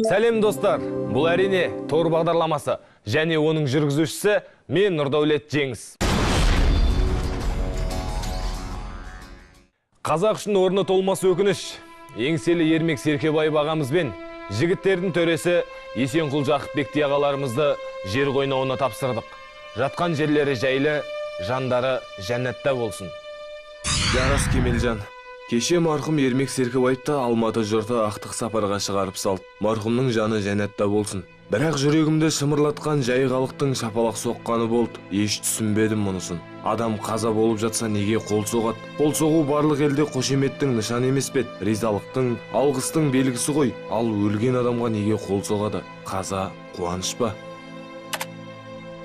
Сәлем достар, бұл әрине Тор бағдарламасы және оның жүргізушісі мен Нұрдәулет Жеңіс. Қазақ үшін орны толмас өкініш. Еңселі Ермек Серкебаев ағамызбен жігіттердің төресі Есенқұл Жақыпбек ағаларымызды жер қойнауына тапсырдық. Жатқан жерлері жайлы, жандары жәннатта болсын. Жарас Кемелжан. Кеше марқұм Ермек Серкебаевты Алматы жұрты ақтық сапарға шығарып салды. Марқұмның жаны жәннатта болсын. Бірақ жүрегімді шымырлатқан жай халықтың шапалақ соққаны болды. Еш түсінбедім мұнысын. Адам қаза болып жатса неге қол соғады? Қол соғу барлық елде қошеметтің нышаны емес пе? Ризалықтың, алғыстың белгісі ғой. Ал өлген адамға неге қол соғады? Қаза қуаныш па?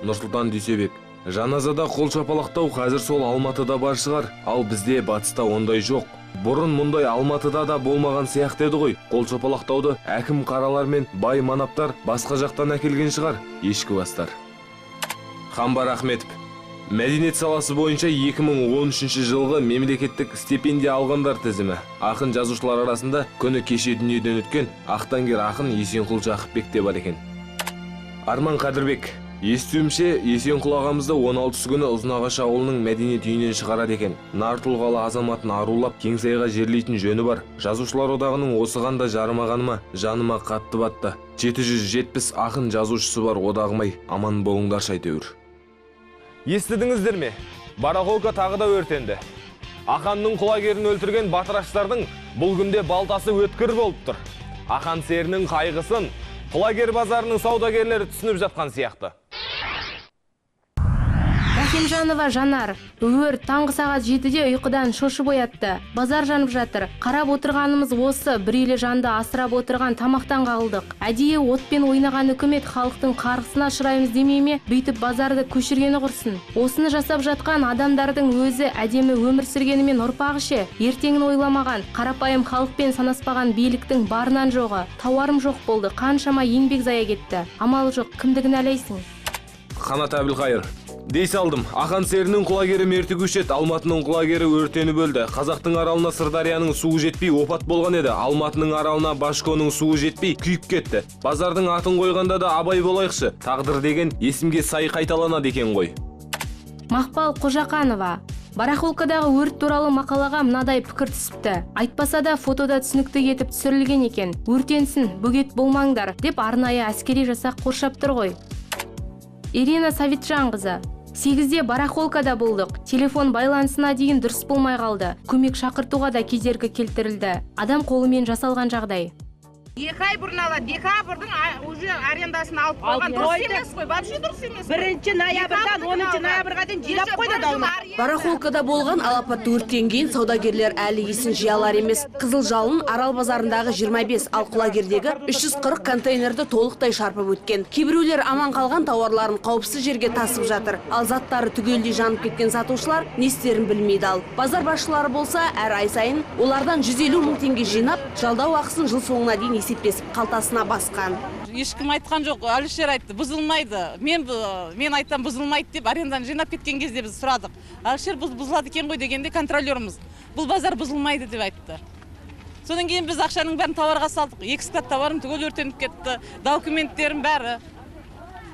Нұрсұлтан Дүйсебек. Жаназада қол шапалақтау қазір сол Алматыда бар шығар, ал бізде батыста ондай жоқ. Бұрын мұндай Алматыда да болмаған сияқты еді ғой. Қол шапалақтауды әкім қаралар мен бай манаптар басқа жақтан әкелген шығар, ешкі бастар. Қамбар Ахметов. Мәдениет саласы бойынша 2013 жылғы мемлекеттік стипендия алғандар тізімі. Ақын жазушылар арасында күні кеше дүниеден өткен ақтаңгер ақын Есенқұл Жақыпбек те бар екен. Арман Қадырбек. Естуімше, Есенқұл ағамызды 16 күні Ұзынағаш ауылының мәдениет үйінен шығарады екен. Нар тұлғалы азаматын арулап, кеңсайға жерлейтін жөні бар. Жазушылар одағының осыған да жарымағаныма, жаныма қатты батты. 770 ақын жазушысы бар одағымай, аман болыңдар шайтеуір. Естідіңіздер ме? Барахолка тағы да өртенді. Аханның құлагерін өлтірген батыраштардың бұл күнде балтасы өткір болып тұр. Ахан серінің қайғысын құлагер базарының саудагерлері түсініп жатқан сияқты. Рахимжанова Жанар. Өрт таңғы сағат 7-де ұйқыдан шошып оятты. Базар жанып жатыр. Қарап отырғанымыз осы, бір үйлі жанды асырап отырған тамақтан қағылдық. Әдейі отпен ойнаған үкімет халықтың қарғысына ұшыраймыз демей ме, бүйтіп базарды көшіргені құрсын. Осыны жасап жатқан адамдардың өзі әдемі өмір сүргенімен ұрпағы ше, ертеңін ойламаған, қарапайым халықпен санаспаған биліктің барынан жоғы. Тауарым жоқ болды, қаншама еңбек зая кетті. Амал жоқ, кімді кінәлайсың? Қанат Әбілқайыр. Дей салдым, Ақан серінің құлагері мертігушет, Алматының құлагері өртеніп өлді. Қазақтың аралына Сырдарияның суы жетпей опат болған еді. Алматының аралына Башконың суы жетпей күйіп кетті. Базардың атын қойғанда да абай болайықшы. Тағдыр деген есімге сай қайталанады екен ғой. Мақпал Қожақанова. Барахолкадағы өрт туралы мақалаға мынадай пікір түсіпті. Айтпаса да фотода түсінікті етіп түсірілген екен. Өртенсін, бөгет болмаңдар, деп арнайы әскери жасақ қоршап тұр ғой. Ирина Савитжанқызы. 8-де барахолкада болдық. Телефон байланысына дейін дұрыс болмай қалды. Көмек шақыртуға да кедергі келтірілді. Адам қолымен жасалған жағдай. 2 ай бұрын алады, декабрьдің уже арендасын алып қойған. Дұрыс емес қой, вообще дұрыс емес. 1 ноябрьдан 10 ноябрьға дейін жинап қойды дауына. Барахолкада болған алапатты өрттен кейін саудагерлер әлі есін жия алар емес. Қызыл жалын Арал базарындағы 25, ал құлагердегі 340 контейнерді толықтай шарпып өткен. Кейбіреулер аман қалған тауарларын қауіпсіз жерге тасып жатыр. Ал заттары түгелдей жанып кеткен сатушылар не істерін білмейді. Ал базар басшылары болса, әр ай сайын олардан 150 мың теңге жинап, жалдау ақысын жыл соңына дейін есептесіп қалтасына басқан. Ешкім айтқан жоқ, Әлішер айтты, бұзылмайды. Мен айтам бұзылмайды деп арендан жинап кеткен кезде біз сұрадық. Әлішер бұзылады екен ғой дегенде контролеріміз. Бұл базар бұзылмайды деп айтты. Содан кейін біз ақшаның бәрін товарға салдық. 2 склад товарым түгел өртеніп кетті. Документтерім бәрі.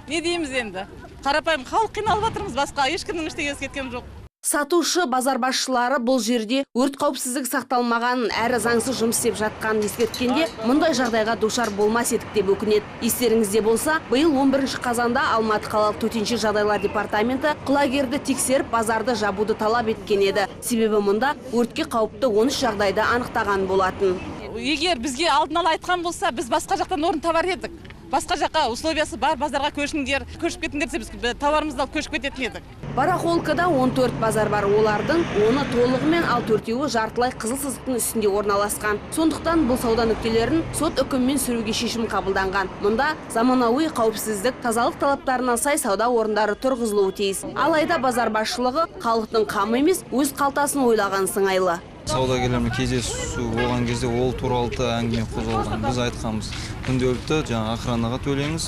Не дейміз енді? Қарапайым халық қиналып жатырмыз, басқа ешкімнің ештеңесі кеткен жоқ. Сатушы базар басшылары бұл жерде өрт қауіпсіздік сақталмағанын, әрі заңсыз жұмыс істеп жатқанын ескерткенде, мұндай жағдайға душар болмас едік деп өкінеді. Естеріңізде болса, биыл 11 қазанда Алматы қалалық төтенше жағдайлар департаменті құлагерді тексеріп, базарды жабуды талап еткен еді. Себебі мұнда өртке қауіпті 13 жағдайда анықтаған болатын. Егер бізге алдын ала айтқан болса, біз басқа жақтан орын табар едік. Басқа жаққа условиясы бар, базарға көшіңдер, көшіп кетіңдер десе, біз товарымызды алып көшіп кететін едік. Барахолкада 14 базар бар, олардың 10-ы толығымен, ал 4-еуі жартылай қызыл сызықтың үстінде орналасқан. Сондықтан бұл сауда нүктелерін сот үкімімен сүруге шешім қабылданған. Мұнда заманауи қауіпсіздік, тазалық талаптарына сай сауда орындары тұрғызылуы тиіс. Алайда базар басшылығы халықтың қамы емес, өз қалтасын ойлаған сыңайлы. Саудагерлермен кездесу болған кезде ол туралы әңгіме қозғалған. Біз айтқанбыз, күнделікті охранаға төлеңіз,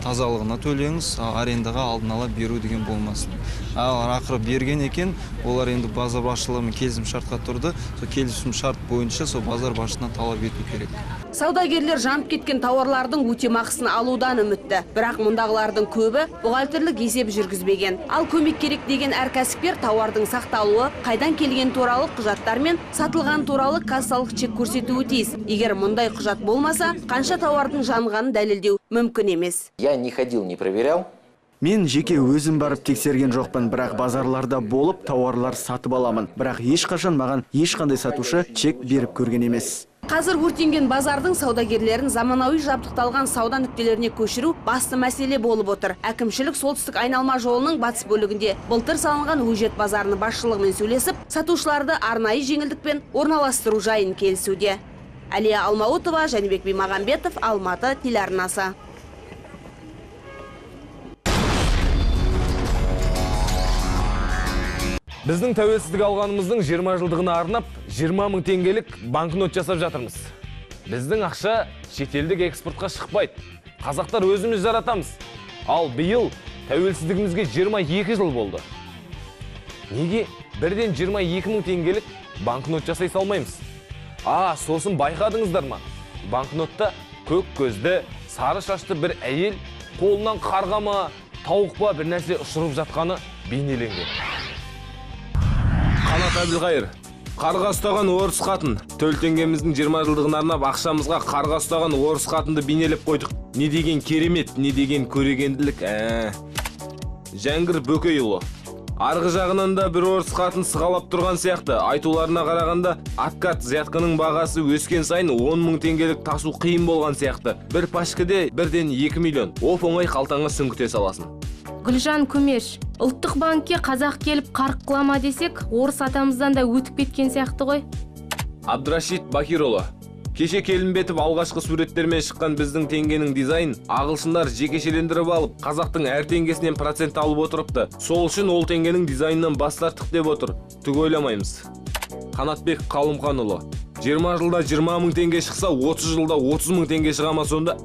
тазалығына төлеңіз, арендаға алдын ала беру деген болмасын. Ал ақыры берген екен, олар енді базар басшылығымен келісім шартқа тұрды. Сол келісім шарт бойынша сол базар басшысынан талап ету керек. Саудагерлер жанып кеткен тауарлардың өтемақысын алудан үмітті. Бірақ мұндағылардың көбі бухгалтерлік есеп жүргізбеген. Ал көмек керек деген әр кәсіпкер тауардың сақталуы, қайдан келген туралы құжаттар мен сатылған туралы кассалық чек көрсетуі тиіс. Егер мұндай құжат болмаса, қанша тауардың жанғанын дәлелдеу мүмкін емес. Я не ходил, не проверял. Мен жеке өзім барып тексерген жоқпын, бірақ базарларда болып тауарлар сатып аламын. Бірақ ешқашан маған ешқандай сатушы чек беріп көрген емес. Қазір өртенген базардың саудагерлерін заманауи жабдықталған сауда нүктелеріне көшіру басты мәселе болып отыр. Әкімшілік солтүстік айналма жолының батыс бөлігінде былтыр салынған Өжет базарының басшылығымен сөйлесіп, сатушыларды арнайы жеңілдікпен орналастыру жайын келісуде. Әлия Алмаутова, Жәнібек Бимағамбетов, Алматы телеарнасы. Біздің тәуелсіздік алғанымыздың 20 жылдығына арнап 20 мың теңгелік банкнот жасап жатырмыз. Біздің ақша шетелдік экспортқа шықпайды. Қазақтар өзіміз жаратамыз. Ал биыл тәуелсіздігімізге 22 жыл болды. Неге бірден 22 мың теңгелік банкнот жасай салмаймыз? Сосын байқадыңыздар ма? Банкнотта көк көзді, сары шашты бір әйел қолынан қарға ма, тауық па бір нәрсе ұшырып жатқаны бейнеленген. Қанат Әбілқайыр, қарға ұстаған орыс қатын. Төл теңгеміздің 20 жылдығына арнап ақшамызға қарға ұстаған орыс қатынды бейнелеп қойдық. Не деген керемет, не деген көрегенділік. Жәңгір Бөкейұлы. Арғы жағынан да бір орыс қатын сығалап тұрған сияқты. Айтуларына қарағанда, откат взятканың бағасы өскен сайын 10 мың теңгелік тасу қиын болған сияқты. Бір пашкіде бірден 2 миллион. Оп-оңай қалтаңа сүңгіте саласын. Гүлжан Көмеш, ұлттық банкке қазақ келіп қарқ қылама десек, орыс атамыздан да өтіп кеткен сияқты ғой. Абдрашид Бакирұлы. Кеше келімбетіп алғашқы суреттермен шыққан біздің теңгенің дизайн ағылшындар жекешелендіріп алып, қазақтың әр теңгесінен процент алып отырыпты. Сол үшін ол теңгенің дизайнынан бас тарттық деп отыр. Түк ойламаймыз. Қанатбек Қалымханұлы. 20 жылда 20 мың теңге шықса, 30 жылда 30 мың теңге шығама сонда.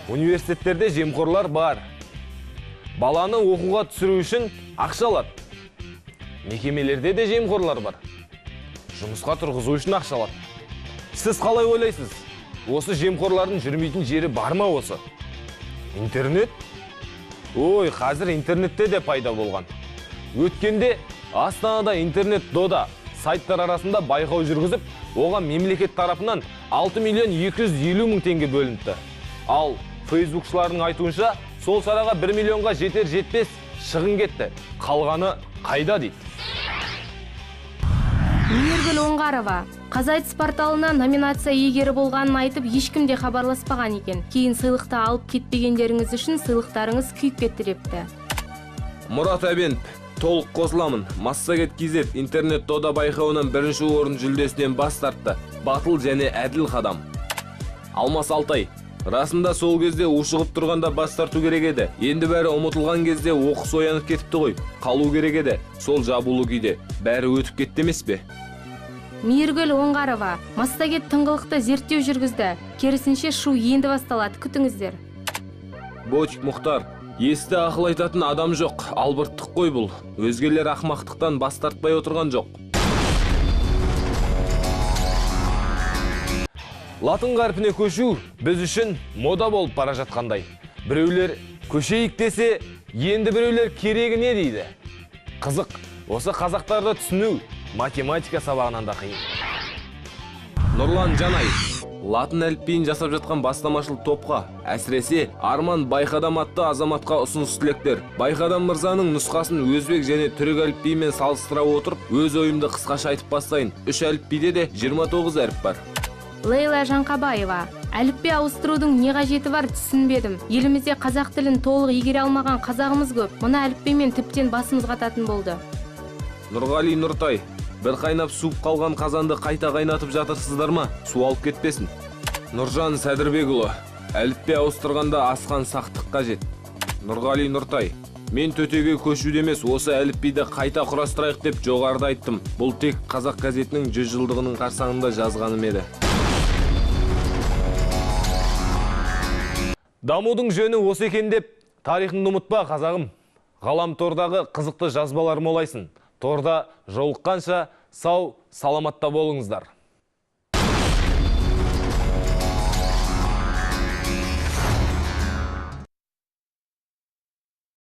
Университеттерде жемқорлар бар. Баланы оқуға түсіру үшін ақша алады. Мекемелерде де жемқорлар бар. Жұмысқа тұрғызу үшін ақша алады. Сіз қалай ойлайсыз? Осы жемқорлардың жүрмейтін жері бар ма осы? Интернет? Ой, қазір интернетте де пайда болған. Өткенде Астанада интернет дода сайттар арасында байқау жүргізіп, оған мемлекет тарапынан 6 миллион 250 мың теңге бөлінді. Ал фейсбукшылардың айтуынша, сол шараға 1 миллионға жетер-жетпес шығын кетті. Қалғаны қайда дейді? Мейіргүл Оңғарова. Қазайтыс порталына номинация иегері болғанын айтып, ешкімде хабарласпаған екен. Кейін сыйлықты алып кетпегендеріңіз үшін сыйлықтарыңыз күйіп кетті депті. Мұрат Әбенов. Толық қосыламын. Массагет KZ интернет дода байқауынан бірінші орын жүлдесінен бас тартты. Батыл және әділ қадам. Алмас Алтай. Расында сол кезде ушығып тұрғанда бас тарту керек еді. Енді бәрі ұмытылған кезде оқыс оянып кетіпті ғой. Қалу керек еді. Сол жабулы күйде. Бәрі өтіп кетті емес пе? Мейіргүл Оңғарова. Массагет тыңғылықты зерттеу жүргізді. Керісінше шу енді басталады. Күтіңіздер. Ботик Мұхтар. Есті ақыл айтатын адам жоқ, албырттық қой бұл. Өзгелер ақмақтықтан бас тартпай отырған жоқ. Латын қарпіне көшу біз үшін мода болып бара жатқандай. Біреулер көшейік десе, енді біреулер керегі не дейді? Қызық, осы қазақтарды түсіну математика сабағынан да қиын. Нұрлан Жанай. Латын әліпбиін жасап жатқан бастамашыл топқа, әсіресе Арман Байқадам атты азаматқа ұсыныс тілектер. Байқадам мырзаның нұсқасын өзбек және түрік әліпбиімен салыстыра отырып, өз ойымды қысқаша айтып бастайын. 3 әліпбиде де 29 әріп бар. Лейла Жанқабаева. Әліпби ауыстырудың не қажеті бар түсінбедім. Елімізде қазақ тілін толық игере алмаған қазағымыз көп. Мұна әліпбимен тіптен басымыз қататын болды. Нұрғали Нұртай. Бір қайнап суып қалған қазанды қайта қайнатып жатырсыздар ма? Су алып кетпесін. Нұржан Сәдірбекұлы. Әліпби ауыстырғанда асқан сақтық қажет. Нұрғали Нұртай. Мен төтеге көшуде емес, осы әліпбиді қайта құрастырайық деп жоғарыда айттым. Бұл тек қазақ газетінің 100 жылдығының қарсаңында жазғаным еді. Дамудың жөні осы екен деп, тарихыңды ұмытпа, қазағым. Ғаламтордағы қызықты жазбалар молайсын. Торда жолыққанша сау, саламатта болыңыздар.